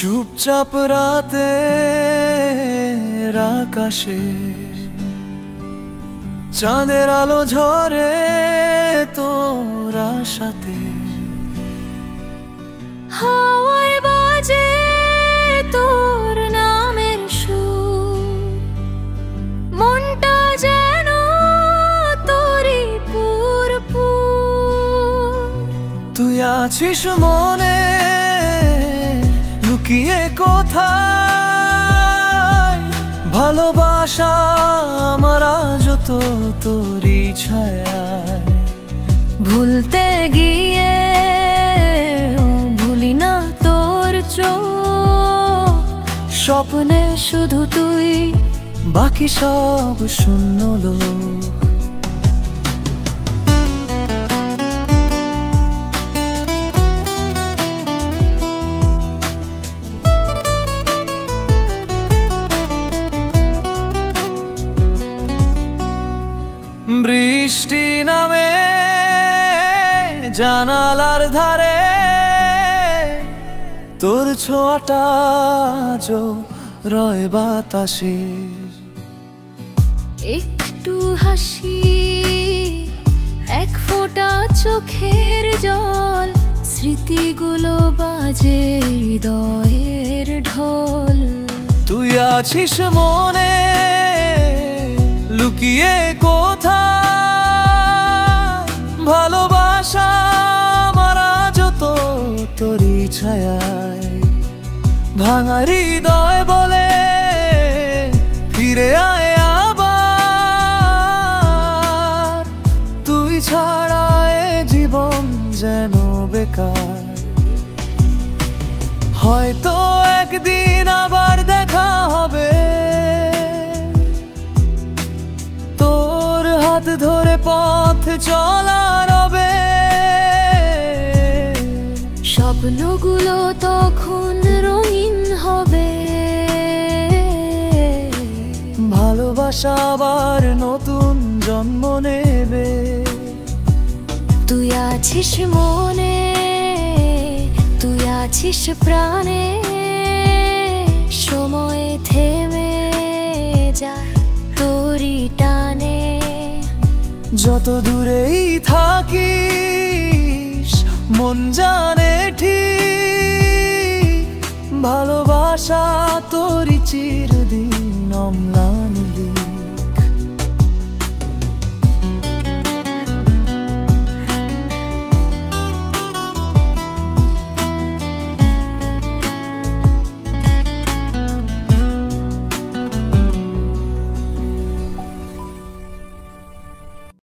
চুপচাপ রাতের আকাশে চাঁদের আলো ঝরে তোর আশাতে, হাওয়ায় বাজে তোর নামের সুর, মনটা যেন তোরই পুরপুর। তুই আছিস মনে লুকিয়ে কোথায়, ভালোবাসা আমার আজ তো তোরই ছায়ায়। ভুলতে গিয়ে ভুলি না তোর চোখ, স্বপ্নে শুধু তুই, বাকি সব শূন্য লোক। বৃষ্টি নামে জানালার ধারে, তোর ছোঁয়াটা যো রয় বাতাসে। একটু হাসি, এক ফোঁটা চোখের জল, স্মৃতিগুলো বাজে হৃদয়ের ঢোল। তুই আছিস মনে লুকিয়ে কোথায়, ভালোবাসা আমার আজ তো তোরই ছায়ায়। ভাঙা হৃদয় বলে ফিরে আয় আবার, তুই ছাড়া এ জীবন যেন বেকার। হয়তো একদিন আবার দেখা হবে, তোর হাত ধরে পথ চলা রবে। স্বপ্নগুলো তখন রঙিন হবে, ভালোবাসা আবার নতুন জন্ম নেবে। তুই আছিস মনে, তুই আছিস প্রাণে, সময় থেমে যায় তোরই টানে। যত দূরেই থাকিস মন জানে ঠিক, ভালোবাসা তোরই চিরদিন অম্লা।